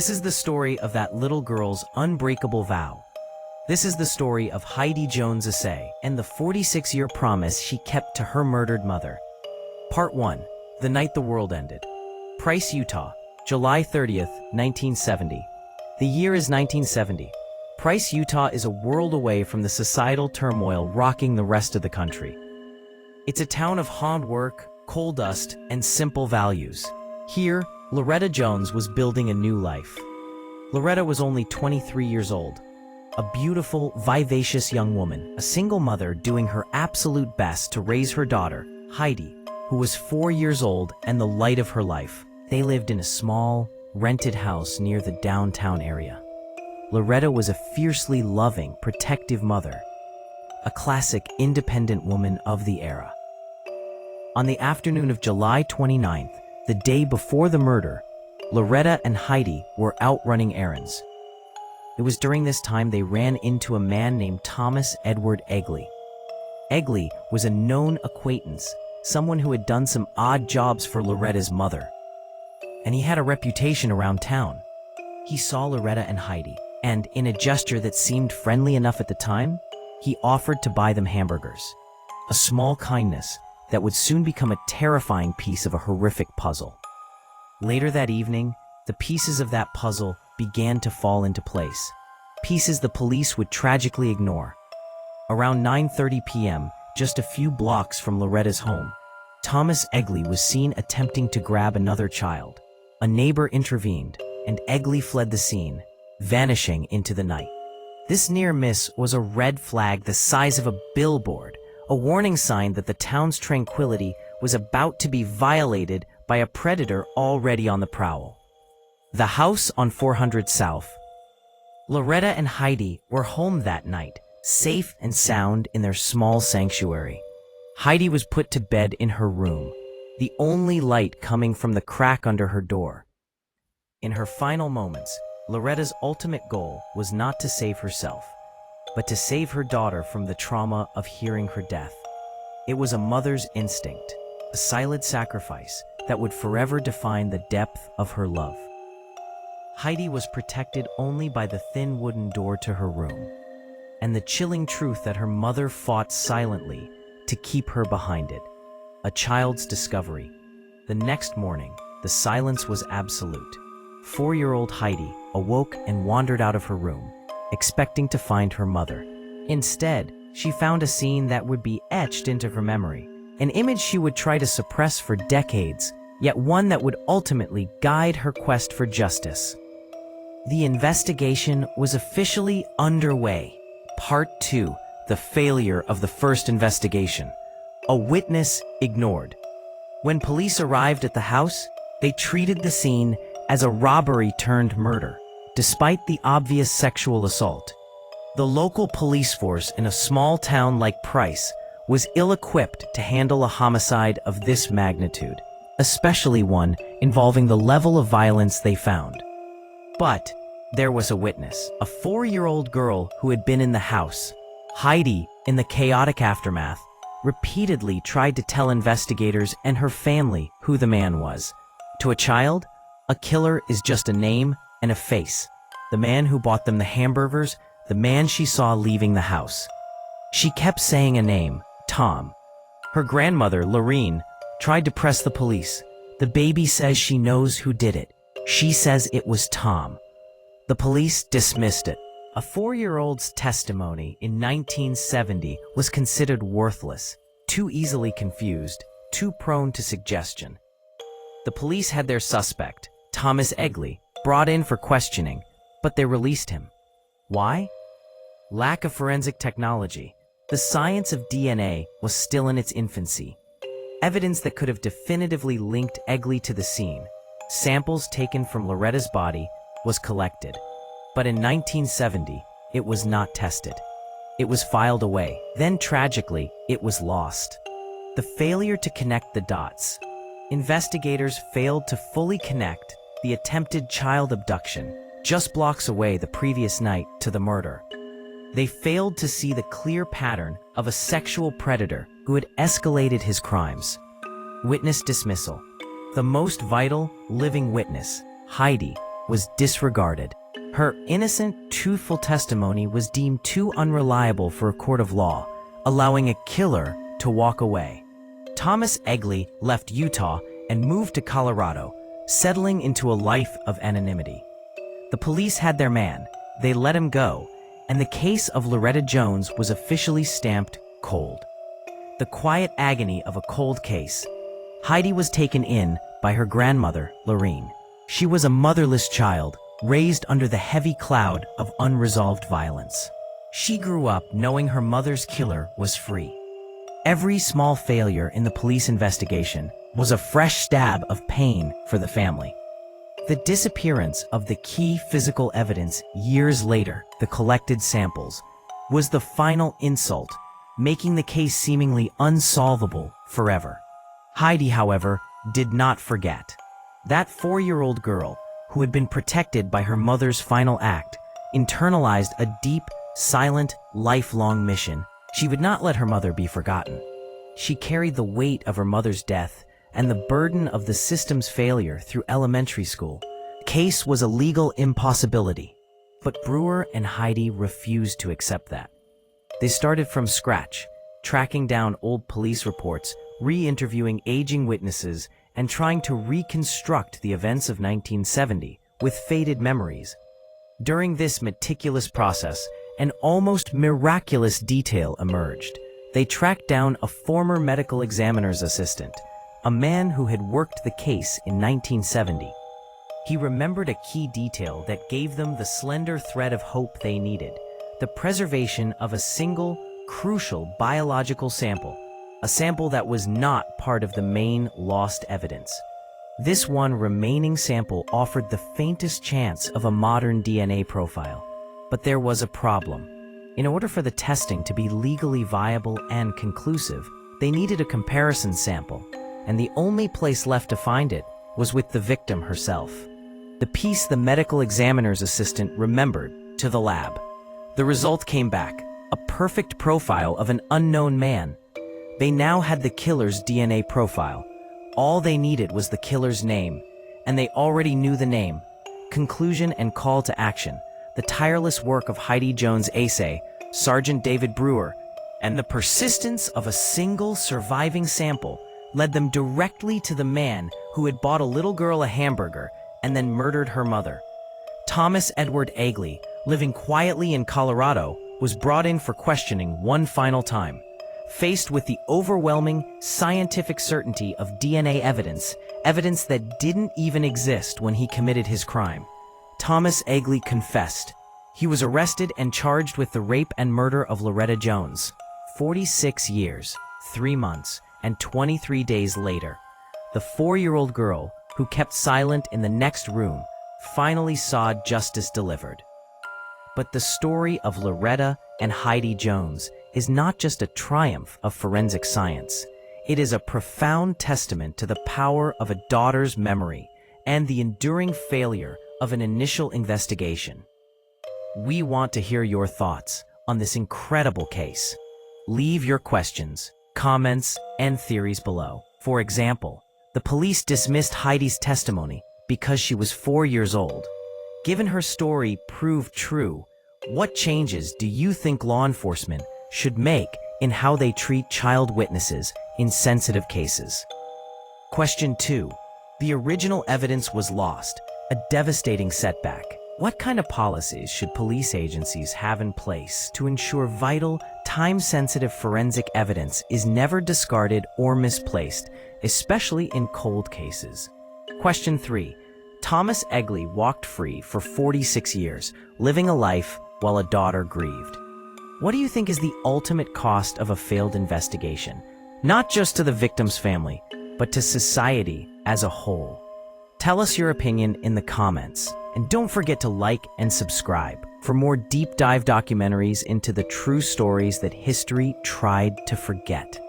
This is the story of that little girl's unbreakable vow. This is the story of Heidi Jones and the 46-year promise she kept to her murdered mother. Part 1. The Night the World Ended. Price, Utah, July 30th, 1970. The year is 1970. Price, Utah is a world away from the societal turmoil rocking the rest of the country. It's a town of hard work, coal dust, and simple values. Here, Loretta Jones was building a new life. Loretta was only 23 years old. A beautiful, vivacious young woman, a single mother doing her absolute best to raise her daughter, Heidi, who was 4 years old and the light of her life. They lived in a small, rented house near the downtown area. Loretta was a fiercely loving, protective mother, a classic independent woman of the era. On the afternoon of July 29th, the day before the murder, Loretta and Heidi were out running errands. It was during this time they ran into a man named Thomas Edward Egley. Egley was a known acquaintance, someone who had done some odd jobs for Loretta's mother. And he had a reputation around town. He saw Loretta and Heidi, and in a gesture that seemed friendly enough at the time, he offered to buy them hamburgers. A small kindness that would soon become a terrifying piece of a horrific puzzle. Later that evening, the pieces of that puzzle began to fall into place. Pieces the police would tragically ignore. Around 9:30 p.m., just a few blocks from Loretta's home, Thomas Egley was seen attempting to grab another child. A neighbor intervened, and Egley fled the scene, vanishing into the night. This near miss was a red flag the size of a billboard, a warning sign that the town's tranquility was about to be violated by a predator already on the prowl. The house on 400 South. Loretta and Heidi were home that night, safe and sound in their small sanctuary. Heidi was put to bed in her room, the only light coming from the crack under her door. In her final moments, Loretta's ultimate goal was not to save herself, but to save her daughter from the trauma of hearing her death. It was a mother's instinct, a silent sacrifice that would forever define the depth of her love. Heidi was protected only by the thin wooden door to her room, and the chilling truth that her mother fought silently to keep her behind it. A child's discovery. The next morning, the silence was absolute. 4-year-old Heidi awoke and wandered out of her room, expecting to find her mother. Instead, she found a scene that would be etched into her memory, an image she would try to suppress for decades, yet one that would ultimately guide her quest for justice. The investigation was officially underway. Part 2, the failure of the first investigation. A witness ignored. When police arrived at the house, they treated the scene as a robbery turned murder, despite the obvious sexual assault. The local police force in a small town like Price was ill-equipped to handle a homicide of this magnitude, especially one involving the level of violence they found. But there was a witness, a 4-year-old girl who had been in the house. Heidi, in the chaotic aftermath, repeatedly tried to tell investigators and her family who the man was. To a child, a killer is just a name and a face. The man who bought them the hamburgers, the man she saw leaving the house. She kept saying a name, Tom. Her grandmother, Lorene, tried to press the police. The baby says she knows who did it. She says it was Tom. The police dismissed it. A 4-year-old's testimony in 1970 was considered worthless, too easily confused, too prone to suggestion. The police had their suspect, Thomas Egley, brought in for questioning, but they released him. Why? Lack of forensic technology. The science of DNA was still in its infancy. Evidence that could have definitively linked Egley to the scene, samples taken from Loretta's body, was collected. But in 1970, it was not tested. It was filed away. Then tragically, it was lost. The failure to connect the dots. Investigators failed to fully connect the attempted child abduction just blocks away the previous night to the murder. They failed to see the clear pattern of a sexual predator who had escalated his crimes. Witness dismissal. The most vital, living witness, Heidi, was disregarded. Her innocent, truthful testimony was deemed too unreliable for a court of law, allowing a killer to walk away. Thomas Egley left Utah and moved to Colorado, settling into a life of anonymity. The police had their man, they let him go, and the case of Loretta Jones was officially stamped cold. The quiet agony of a cold case. Heidi was taken in by her grandmother, Lorene. She was a motherless child, raised under the heavy cloud of unresolved violence. She grew up knowing her mother's killer was free. Every small failure in the police investigation was a fresh stab of pain for the family. The disappearance of the key physical evidence years later, the collected samples, was the final insult, making the case seemingly unsolvable forever. Heidi, however, did not forget. That 4-year-old girl, who had been protected by her mother's final act, internalized a deep, silent, lifelong mission. She would not let her mother be forgotten. She carried the weight of her mother's death and the burden of the system's failure through elementary school. The case was a legal impossibility, but Brewer and Heidi refused to accept that. They started from scratch, tracking down old police reports, re-interviewing aging witnesses, and trying to reconstruct the events of 1970 with faded memories. During this meticulous process, an almost miraculous detail emerged. They tracked down a former medical examiner's assistant, a man who had worked the case in 1970. He remembered a key detail that gave them the slender thread of hope they needed: the preservation of a single, crucial biological sample, a sample that was not part of the main lost evidence. This one remaining sample offered the faintest chance of a modern DNA profile. But there was a problem. In order for the testing to be legally viable and conclusive, they needed a comparison sample, and the only place left to find it was with the victim herself. The piece the medical examiner's assistant remembered to the lab. The result came back, a perfect profile of an unknown man. They now had the killer's DNA profile. All they needed was the killer's name, and they already knew the name. Conclusion and call to action. The tireless work of Heidi Jones Acey, Sergeant David Brewer, and the persistence of a single surviving sample led them directly to the man who had bought a little girl a hamburger and then murdered her mother. Thomas Edward Egley, living quietly in Colorado, was brought in for questioning one final time. Faced with the overwhelming scientific certainty of DNA evidence, evidence that didn't even exist when he committed his crime, Thomas Egley confessed. He was arrested and charged with the rape and murder of Loretta Jones. 46 years, 3 months, and 23 days later, the 4-year-old girl, who kept silent in the next room, finally saw justice delivered. But the story of Loretta and Heidi Jones is not just a triumph of forensic science. It is a profound testament to the power of a daughter's memory and the enduring failure of an initial investigation. We want to hear your thoughts on this incredible case. Leave your questions, comments, and theories below. For example, the police dismissed Heidi's testimony because she was 4 years old. Given her story proved true, what changes do you think law enforcement should make in how they treat child witnesses in sensitive cases? Question 2. The original evidence was lost, a devastating setback. What kind of policies should police agencies have in place to ensure vital, time-sensitive forensic evidence is never discarded or misplaced, especially in cold cases? Question 3. Thomas Egley walked free for 46 years, living a life while a daughter grieved. What do you think is the ultimate cost of a failed investigation? Not just to the victim's family, but to society as a whole. Tell us your opinion in the comments, and don't forget to like and subscribe for more deep dive documentaries into the true stories that history tried to forget.